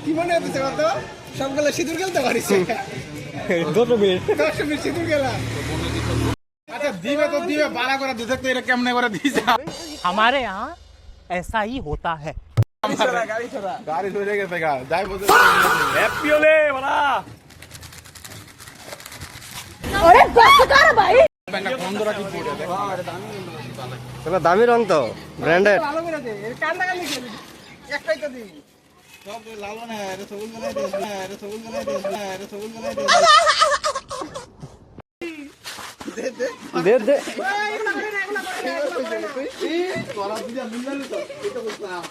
কি মনে হচ্ছে কত সবগুলো সিঁদুর খেলতে পারিস 10 মিনিট সিঁদুর খেলা আচ্ছা দিবে তো দিবে বাড়া করে দিতে তো এটা কেমনে করে দিছে हमारे यहाँ ऐसा ही होता है গাড়ি ধরে গেছে গা যাই বলতে हैप्पी होले बड़ा अरे बस कर भाई ব্যাংকটা বন্ধরা কি পড়ে দেখো তোলা দামি রং তো ব্র্যান্ডেড ভালো করে দে এর কান্দা কালি খেলি একটাই তো দিবি সব লাল না আরে সবুজ বানাই দে আরে সবুজ বানাই দে আরে সবুজ বানাই দে দে দে তোরা দুইটা মিলালি তো এটা বলছাম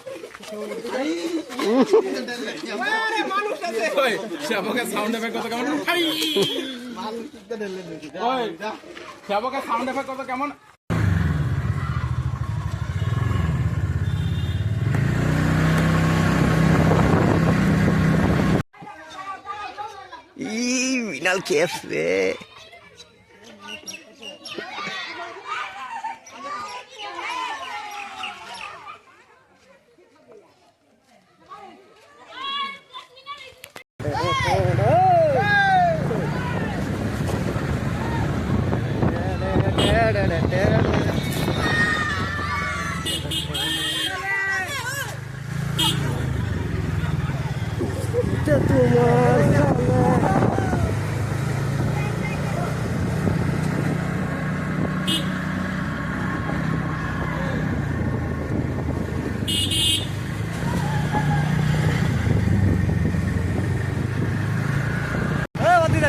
আরে মানুষ আছে ওই শাবকা সাউন্ড এফেক্ট কত কেমন হাই মানুষ কিতে ঢেলে দে ওই শাবকা সাউন্ড এফেক্ট কত কেমন ই বিনাল কেফ রে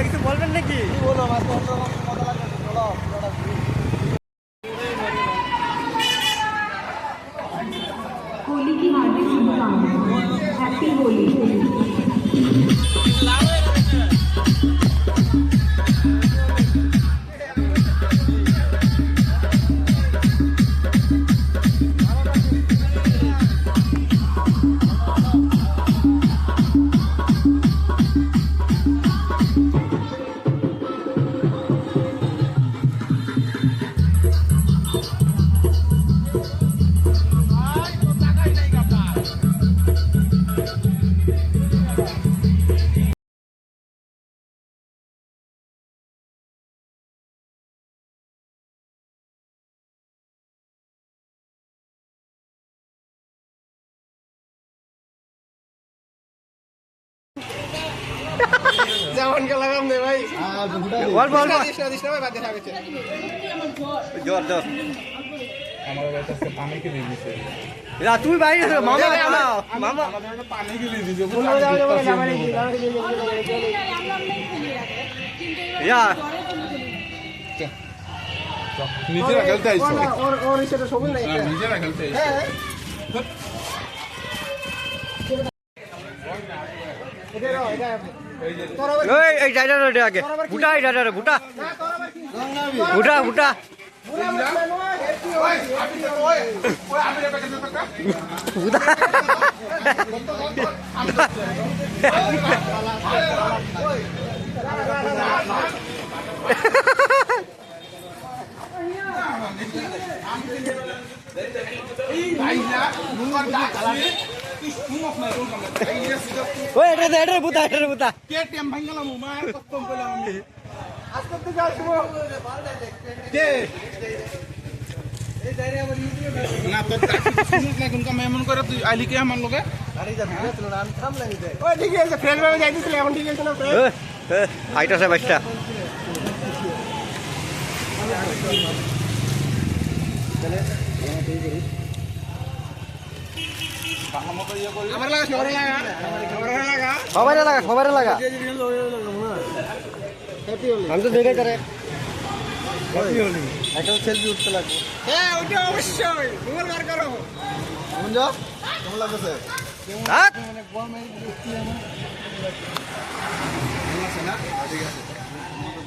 কিছু বলবেন নাকি বলো মাছ কত মজা লাগে চলো होली की हार्दिक शुभकामनाएं हैप्पी होली যেমন কে লাগাম দে ভাই বল বল দিস না ভাই বাদ দেখা গেছে জোর জোর আমার কাছে পানি কি দিয়ে দিছে রা তুই বাইরে মামা মামা আমাদের পানি কি দিয়ে দিছে ইয়া নিজেরা খেলতে আইছো और इसे तो सबल नहीं নিজেরা খেলতে আইছো ওই এই জায়গাটা রে আগে বুটা এই জায়গাটা বুটা বুটা বুটা বুটা ওই এটা বুটা এটা বুটা কেটিএম ভাঙলাম মার কষ্টম কইলাম আমি আজকে তো যাইবো কে এই দাইরে আবার ইউটিউবে না তো শুনুক না কোনকা মেমন করে তুই আইলি কে আমার লগে আরে যা ভিডিও চলো না আমি থাম লাগি দে ওই ঠিক আছে ফ্রেন্ড ভাবে যাইতেছিল এখন ঠিক আছে না আইতাছে বাইশটা আমার লাগা সবার লাগা সবাই লাগা আমি তো দেখাই তারে একটা সেলফি উঠতে লাগবে হ্যাঁ ওটা অবশ্যই তোমার বার করো কেমন যা কেমন লাগতেছে থাক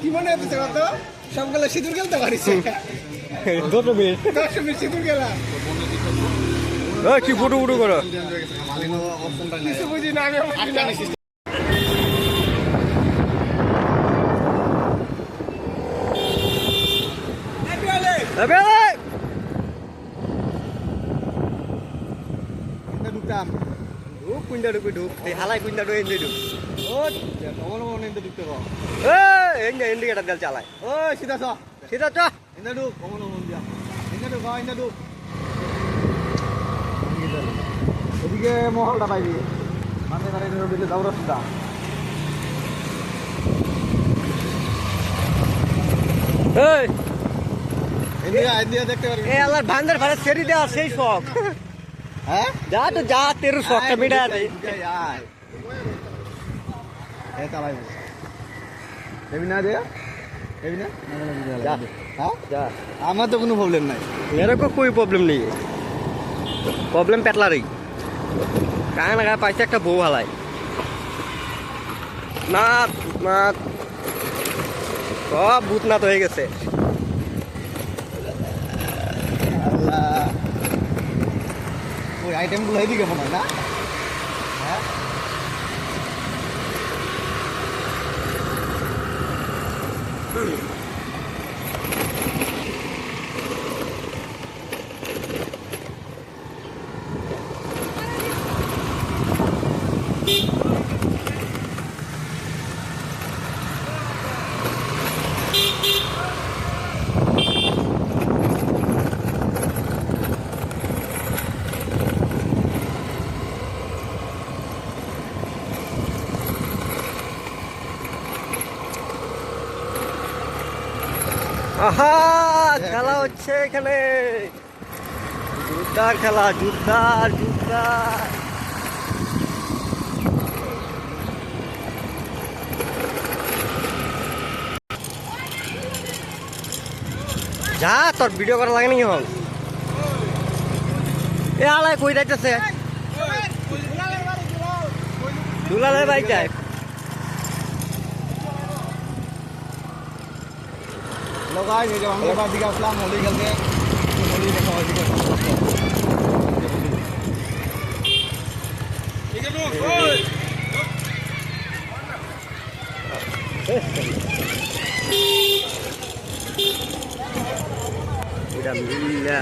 কি মনে হচ্ছে কত সবগুলো সিঁদুর খেলতে পারিস 10 মিনিট 10 মিনিট সিঁদুর খেলা কি ফুটু ফুটু করো কিছু বুঝি না আমি এটা ঢুকতাম ঢুক কুইন্টা ঢুক ঢুক এই হালাই কুইন্টা ঢুক এনে ঢুক ও কমন মনে এনে ঢুকতে কো ইন্ডিকেটার দেল চালায় ও সিধা চ সিধা চ এনে ঢুক কমন মন দিয়া এনে ঢুক এনে ঢুক এদিকে মহলটা পাইবি মাঝে ঘরে দিলে যাও রাস্তা এই ইন্ডিয়া দেখতে পারবি এ আল্লাহর ভান্ডার ভাড়া ছেড়ে দেওয়া সেই শখ হ্যাঁ যা তো যা তের শখটা মিটা দে আয় এ চালাই দেবি না দে দেবি না যা হ্যাঁ যা আমার তো কোনো প্রবলেম নাই मेरे को कोई प्रॉब्लम नहीं है प्रॉब्लम पेटला रही कहाँ लगा पाइसे একটা বউ হালাই না না সব ভূতনাথ হয়ে গেছে আল্লাহ ওই আইটেমগুলো এদিকে মনে হয় না হ্যাঁ আহা খেলা হচ্ছে এখানে জুতার খেলা জুতার জুতার যা তোর ভিডিও করা লাগে নাকি হল এ আলায় কই যাইতেছে দুলালের বাইক যায় লগাই যে আমরা বাদ দিকে আসলাম হলি গেলকে হলি দেখা হয় দিকে ঠিক আছে ওই এটা মিল্লা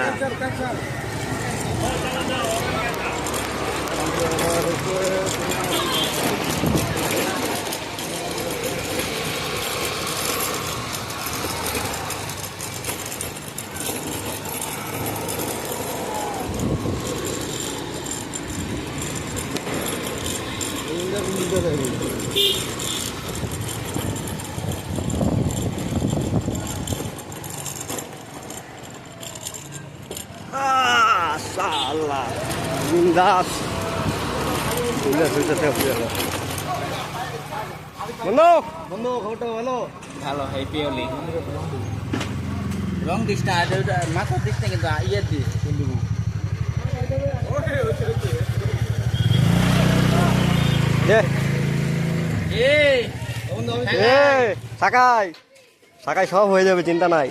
salah bindas bindas হইতেছে বন্ধু বন্ধু খবরটা ভালো ভালো হ্যাপিলি রং দিস না মাথা দিস না কিন্তু ইয়ে দিস কিন্তু সাকাই সাকাই সব হয়ে যাবে চিন্তা নাই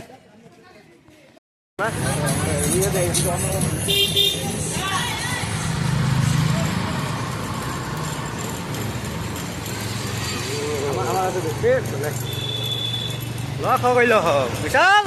লখ হইল বিশাল